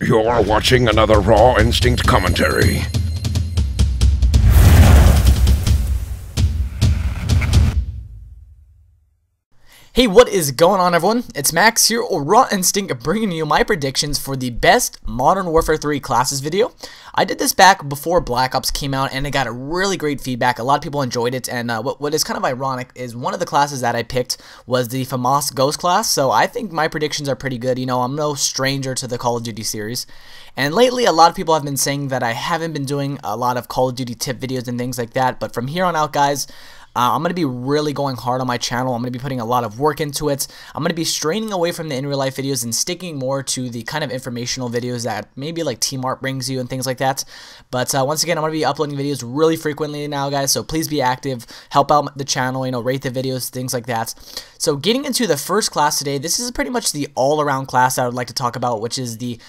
You're watching another Raw Instinct commentary. Hey, what is going on, everyone? It's Max here, or Raw Instinct, bringing you my predictions for the best Modern Warfare 3 classes video. I did this back before Black Ops came out, and it got a really great feedback. A lot of people enjoyed it, and what is kind of ironic is one of the classes that I picked was the FAMAS Ghost class, so I think my predictions are pretty good. You know, I'm no stranger to the Call of Duty series, and lately a lot of people have been saying that I haven't been doing a lot of Call of Duty tip videos and things like that, but from here on out, guys, I'm going to be really going hard on my channel. I'm going to be putting a lot of work into it. I'm going to be straining away from the in-real-life videos and sticking more to the kind of informational videos that maybe like Team Art brings you and things like that. But once again, I'm going to be uploading videos really frequently now, guys, so please be active, help out the channel, you know, rate the videos, things like that. So getting into the first class today, this is pretty much the all-around class I would like to talk about, which is the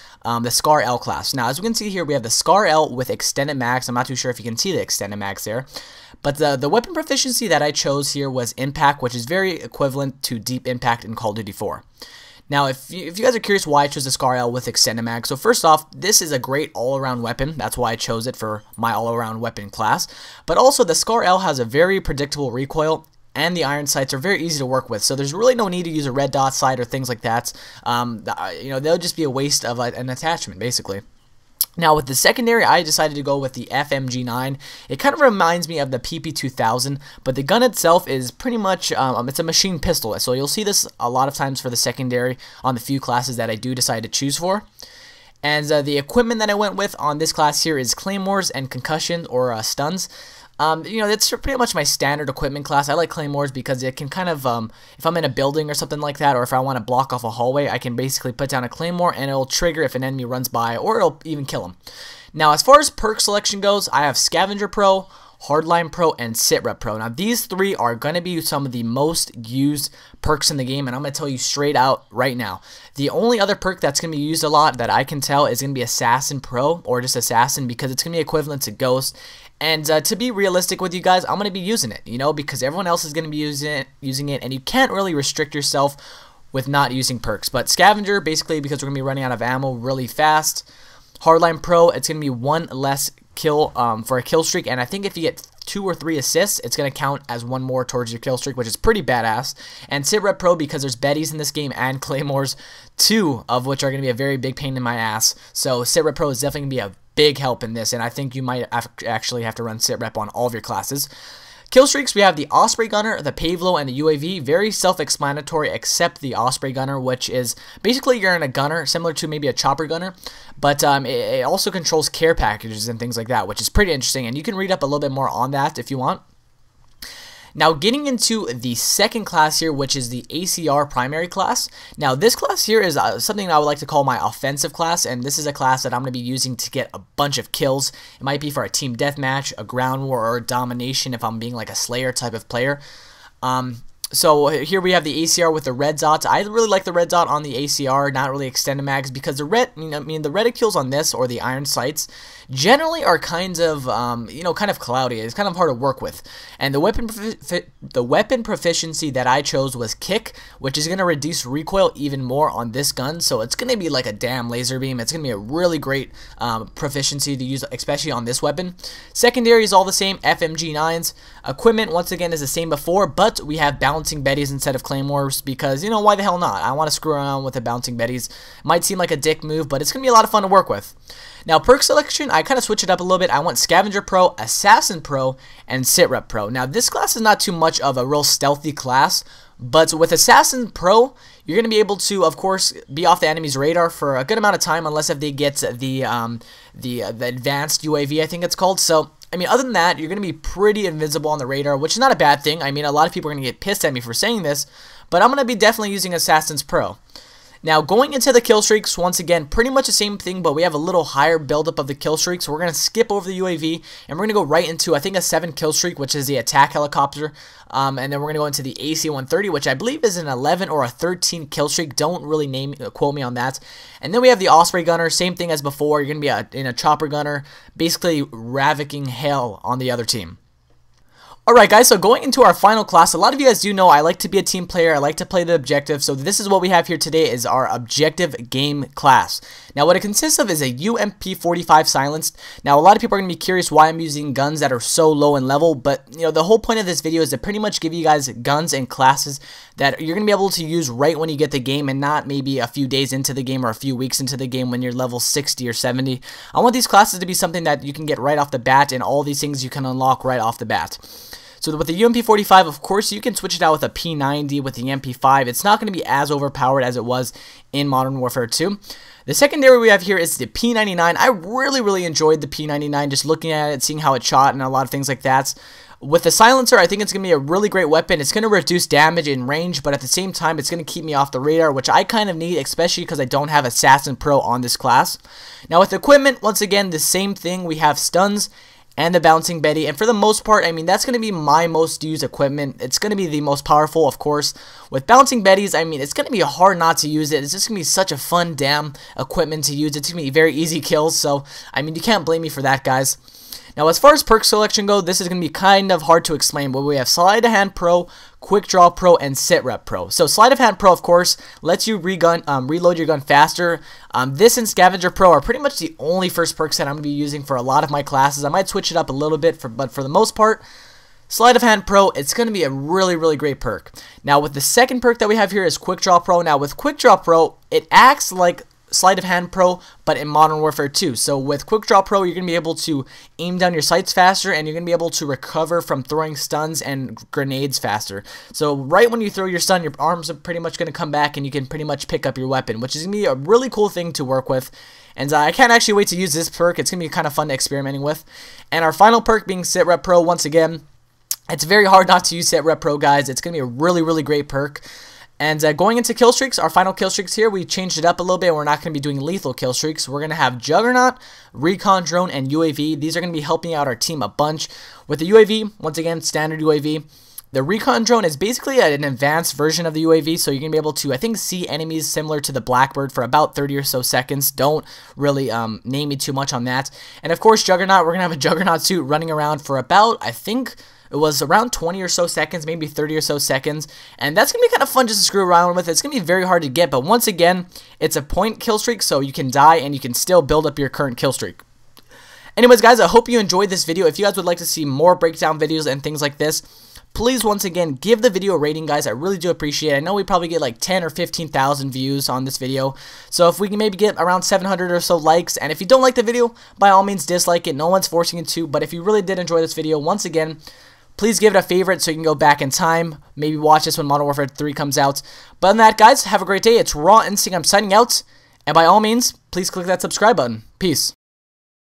SCAR L class. Now, as we can see here, we have the SCAR L with extended mags. I'm not too sure if you can see the extended mags there. But the weapon proficiency that I chose here was Impact, which is very equivalent to Deep Impact in Call of Duty 4. Now, if you guys are curious why I chose the SCAR L with extended mag, so first off, this is a great all-around weapon. That's why I chose it for my all-around weapon class. But also, the SCAR L has a very predictable recoil, and the iron sights are very easy to work with, so there's really no need to use a red dot sight or things like that. You know, they'll just be a waste of an attachment, basically. Now, with the secondary, I decided to go with the FMG9. It kind of reminds me of the PP2000, but the gun itself is pretty much, it's a machine pistol. So you'll see this a lot of times for the secondary on the few classes that I do decide to choose for. And the equipment that I went with on this class here is Claymores and Concussion or Stuns. You know, that's pretty much my standard equipment class. I like Claymores because it can kind of, if I'm in a building or something like that, or if I want to block off a hallway, I can basically put down a Claymore and it'll trigger if an enemy runs by, or it'll even kill him. Now, as far as perk selection goes, I have Scavenger Pro, Hardline Pro, and Sitrep Pro. Now, these three are going to be some of the most used perks in the game, and I'm going to tell you straight out right now. The only other perk that's going to be used a lot that I can tell is going to be Assassin Pro, or just Assassin, because it's going to be equivalent to Ghost. And to be realistic with you guys, I'm going to be using it, you know, because everyone else is going to be using it, and you can't really restrict yourself with not using perks. But Scavenger, basically, because we're going to be running out of ammo really fast. Hardline Pro, it's going to be one less kill for a kill streak, and I think if you get 2 or 3 assists, it's going to count as one more towards your kill streak, which is pretty badass. And Sitrep Pro, because there's Bettys in this game and Claymores, 2 of which are going to be a very big pain in my ass. So Sitrep Pro is definitely going to be a big help in this, and I think you might actually have to run Sitrep on all of your classes. Kill streaks, we have the Osprey Gunner, the Pavlo, and the UAV. Very self-explanatory, except the Osprey Gunner, which is basically you're in a gunner, similar to maybe a chopper gunner, but it also controls care packages and things like that, which is pretty interesting, and you can read up a little bit more on that if you want. Now, getting into the second class here, which is the ACR primary class. Now, this class here is something I would like to call my offensive class, and this is a class that I'm going to be using to get a bunch of kills. It might be for a team deathmatch, a ground war, or a domination if I'm being like a Slayer type of player. So here we have the ACR with the red dots. I really like the red dot on the ACR, not really extended mags, because the the reticules on this, or the iron sights, generally are kind of kind of cloudy. It's kind of hard to work with. And the weapon proficiency that I chose was Kick, which is going to reduce recoil even more on this gun. So it's going to be like a damn laser beam. It's going to be a really great proficiency to use, especially on this weapon. Secondary is all the same, FMG9s. Equipment, once again, is the same before, but we have bouncing Bettys instead of Claymores, because, you know, why the hell not? I want to screw around with the bouncing Bettys. Might seem like a dick move, but it's going to be a lot of fun to work with. Now, perk selection, I kind of switch it up a little bit. I want Scavenger Pro, Assassin Pro, and Sitrep Pro. Now, this class is not too much of a real stealthy class, but with Assassin Pro, you're going to be able to, of course, be off the enemy's radar for a good amount of time, unless if they get the advanced UAV, I think it's called. So, I mean, other than that, you're going to be pretty invisible on the radar, which is not a bad thing. I mean, a lot of people are going to get pissed at me for saying this, but I'm going to be definitely using Assassin's Pro. Now, going into the kill streaks, once again, pretty much the same thing, but we have a little higher buildup of the kill streak, so we're going to skip over the UAV, and we're going to go right into, I think, a 7 kill streak, which is the attack helicopter, and then we're going to go into the AC-130, which I believe is an 11 or a 13 kill streak. Don't really quote me on that. And then we have the Osprey Gunner, same thing as before. You're going to be in a chopper gunner, basically ravaging hell on the other team. Alright guys, so going into our final class, a lot of you guys do know I like to be a team player, I like to play the objective, so this is what we have here today is our objective game class. Now what it consists of is a UMP45 silenced. Now a lot of people are going to be curious why I'm using guns that are so low in level, but you know the whole point of this video is to pretty much give you guys guns and classes that you're going to be able to use right when you get the game and not maybe a few days into the game or a few weeks into the game when you're level 60 or 70. I want these classes to be something that you can get right off the bat and all these things you can unlock right off the bat. So with the UMP45, of course, you can switch it out with a P90, with the MP5. It's not going to be as overpowered as it was in Modern Warfare 2. The secondary we have here is the P99. I really enjoyed the P99, just looking at it, seeing how it shot, and a lot of things like that. With the silencer, I think it's going to be a really great weapon. It's going to reduce damage in range, but at the same time, it's going to keep me off the radar, which I kind of need, especially because I don't have Assassin Pro on this class. Now with equipment, once again, the same thing. We have stuns and the Bouncing Betty, and for the most part, I mean, that's going to be my most used equipment. It's going to be the most powerful, of course. With Bouncing Betties, I mean, it's going to be hard not to use it. It's just going to be such a fun damn equipment to use. It's going to be very easy kills, so, I mean, you can't blame me for that, guys. Now, as far as perk selection go, this is going to be kind of hard to explain, but we have Sleight of Hand Pro, Quick Draw Pro, and Sit Rep Pro. So, Sleight of Hand Pro, of course, lets you reload your gun faster. This and Scavenger Pro are pretty much the only first perks that I'm going to be using for a lot of my classes. I might switch it up a little bit, but for the most part, Sleight of Hand Pro, it's going to be a really great perk. Now, with the second perk that we have here is Quick Draw Pro. Now, with Quick Draw Pro, it acts like Sleight of Hand Pro, but in Modern Warfare 2. So with Quick Draw Pro, you're going to be able to aim down your sights faster, and you're going to be able to recover from throwing stuns and grenades faster. So right when you throw your stun, your arms are pretty much going to come back, and you can pretty much pick up your weapon, which is going to be a really cool thing to work with. And I can't actually wait to use this perk. It's going to be kind of fun experimenting with. And our final perk being Sit Rep Pro, once again, it's very hard not to use Sit Rep Pro, guys. It's going to be a really great perk. And going into kill streaks, our final kill streaks here, we changed it up a little bit. We're not going to be doing lethal kill streaks. We're going to have Juggernaut, Recon Drone, and UAV. These are going to be helping out our team a bunch. With the UAV, once again, standard UAV. The Recon Drone is basically an advanced version of the UAV, so you're going to be able to, I think, see enemies similar to the Blackbird for about 30 or so seconds. Don't really name me too much on that. And of course, Juggernaut, we're going to have a Juggernaut suit running around for about, I think, it was around 20 or so seconds, maybe 30 or so seconds, and that's going to be kind of fun just to screw around with. It's going to be very hard to get, but once again, it's a point kill streak, so you can die and you can still build up your current kill streak. Anyways, guys, I hope you enjoyed this video. If you guys would like to see more breakdown videos and things like this, please, once again, give the video a rating, guys. I really do appreciate it. I know we probably get like 10 or 15,000 views on this video, so if we can maybe get around 700 or so likes, and if you don't like the video, by all means, dislike it. No one's forcing you to, but if you really did enjoy this video, once again, please give it a favorite so you can go back in time. Maybe watch this when Modern Warfare 3 comes out. But other than that, guys, have a great day. It's Raw Instinct. I'm signing out. And by all means, please click that subscribe button. Peace.